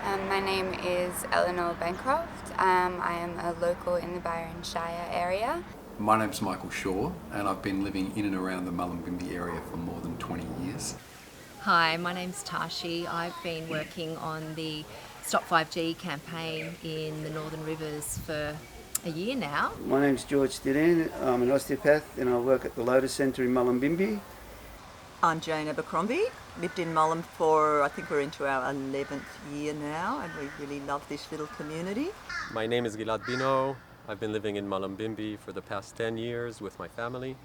My name is Eleanor Bancroft. I am a local in the Byron Shire area. My name's Michael Shaw and I've been living in and around the Mullumbimby area for more than 20 years. Hi, my name's Tashi. I've been working on the Stop 5G campaign in the Northern Rivers for a year now. My name's George Stiran. I'm an osteopath and I work at the Lotus Centre in Mullumbimby. I'm Jane Abercrombie. Lived in Mullum for, I think we're into our 11th year now, and we really love this little community. My name is Gilad Bino. I've been living in Mullumbimby for the past 10 years with my family.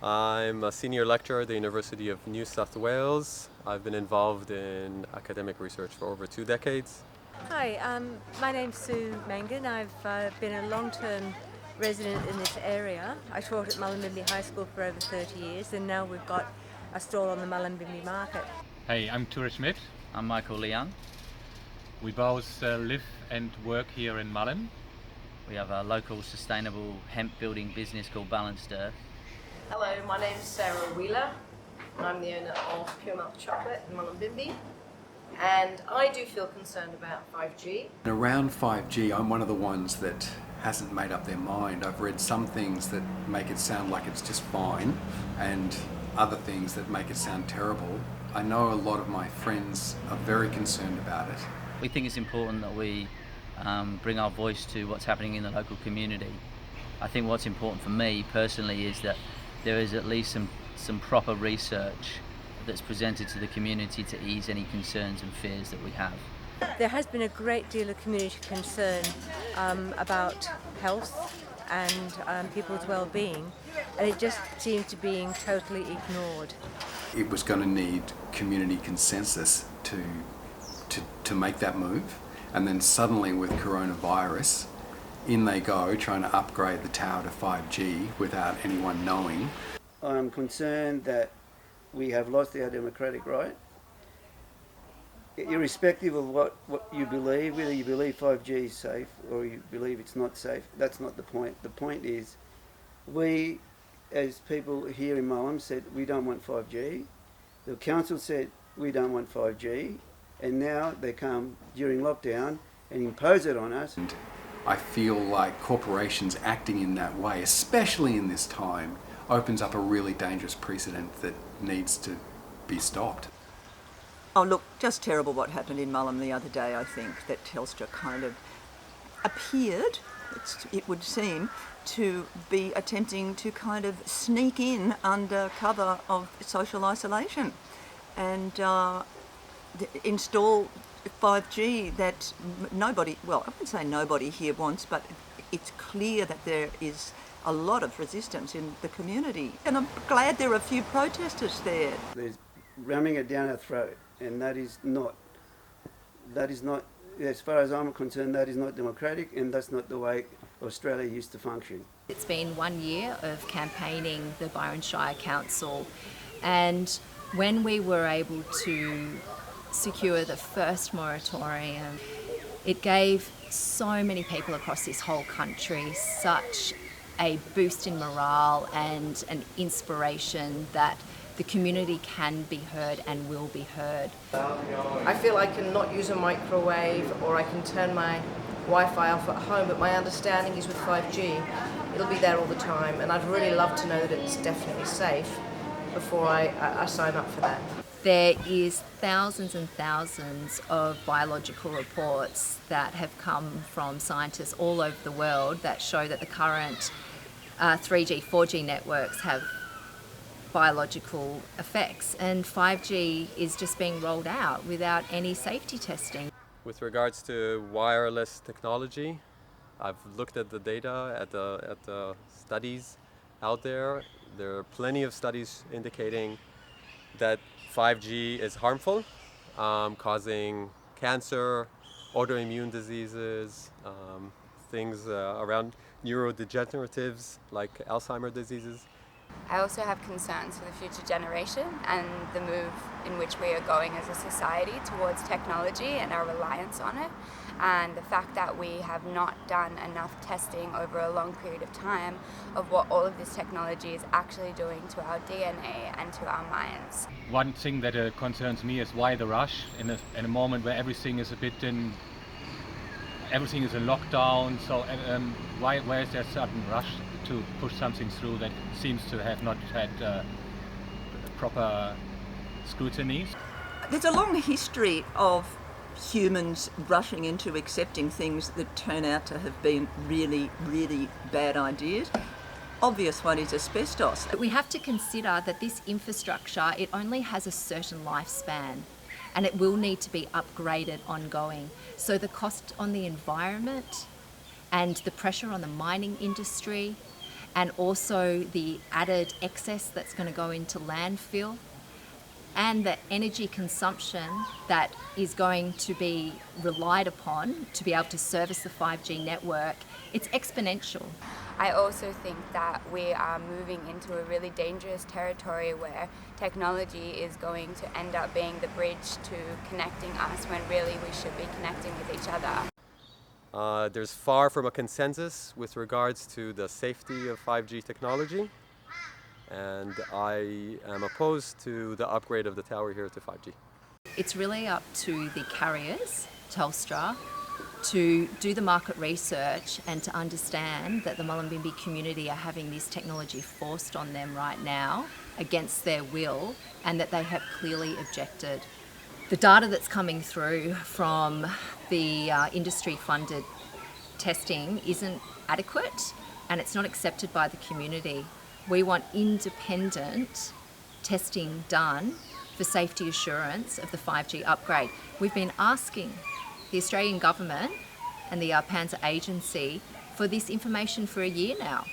I'm a senior lecturer at the University of New South Wales. I've been involved in academic research for over 2 decades. Hi, my name's Sue Mangan. I've been a long-term resident in this area. I taught at Mullumbimby High School for over 30 years, and now we've got a stall on the Mullumbimby market. Hey, I'm Ture Schmidt. I'm Michael Leung. We both live and work here in Mullum. We have a local sustainable hemp building business called Balanced Earth. Hello, my name's Sarah Wheeler. I'm the owner of Pure Milk Chocolate in Mullumbimby, and I do feel concerned about 5G. Around 5G, I'm one of the ones that hasn't made up their mind. I've read some things that make it sound like it's just fine and other things that make it sound terrible. I know a lot of my friends are very concerned about it. We think it's important that we bring our voice to what's happening in the local community. I think what's important for me personally is that there is at least some proper research that's presented to the community to ease any concerns and fears that we have. There has been a great deal of community concern about health and people's well-being, and it just seems to be being totally ignored. It was going to need community consensus to make that move, and then suddenly with coronavirus, in they go trying to upgrade the tower to 5G without anyone knowing. I'm concerned that we have lost our democratic right. Irrespective of what you believe, whether you believe 5G is safe or you believe it's not safe, that's not the point. The point is, we as people here in Mullum said we don't want 5G. The council said we don't want 5G, and now they come during lockdown and impose it on us. And I feel like corporations acting in that way, especially in this time, opens up a really dangerous precedent that needs to be stopped. Oh look, just terrible what happened in Mullum the other day. I think that Telstra kind of appeared, it would seem, to be attempting to kind of sneak in under cover of social isolation and install 5G that nobody, well, I wouldn't say nobody here wants, but it's clear that there is a lot of resistance in the community. And I'm glad there are a few protesters there. They're ramming it down our throat, and that is not, as far as I'm concerned, that is not democratic, and that's not the way Australia used to function. It's been 1 year of campaigning the Byron Shire Council, and when we were able to secure the first moratorium, it gave so many people across this whole country such a boost in morale and an inspiration that the community can be heard and will be heard. I feel I can not use a microwave or I can turn my Wi-Fi off at home, but my understanding is with 5G, it'll be there all the time, and I'd really love to know that it's definitely safe before I sign up for that. There is thousands and thousands of biological reports that have come from scientists all over the world that show that the current 3G, 4G networks have biological effects, and 5G is just being rolled out without any safety testing. With regards to wireless technology, I've looked at the data, at the studies out there. There are plenty of studies indicating that 5G is harmful, causing cancer, autoimmune diseases, things around neurodegeneratives like Alzheimer's diseases. I also have concerns for the future generation and the move in which we are going as a society towards technology and our reliance on it, and the fact that we have not done enough testing over a long period of time of what all of this technology is actually doing to our DNA and to our minds. One thing that concerns me is why the rush in a moment where everything is a bit everything is in lockdown. So why is there a sudden rush to push something through that seems to have not had proper scrutiny? There's a long history of humans rushing into accepting things that turn out to have been really, really bad ideas. Obvious one is asbestos. But we have to consider that this infrastructure, it only has a certain lifespan, and it will need to be upgraded ongoing. So the cost on the environment and the pressure on the mining industry, and also the added excess that's going to go into landfill, and the energy consumption that is going to be relied upon to be able to service the 5G network, it's exponential. I also think that we are moving into a really dangerous territory where technology is going to end up being the bridge to connecting us when really we should be connecting with each other. There's far from a consensus with regards to the safety of 5G technology, and I am opposed to the upgrade of the tower here to 5G. It's really up to the carriers, Telstra, to do the market research and to understand that the Mullumbimby community are having this technology forced on them right now against their will, and that they have clearly objected. The data that's coming through from the industry-funded testing isn't adequate, and it's not accepted by the community. We want independent testing done for safety assurance of the 5G upgrade. We've been asking the Australian government and the PANSA agency for this information for a year now.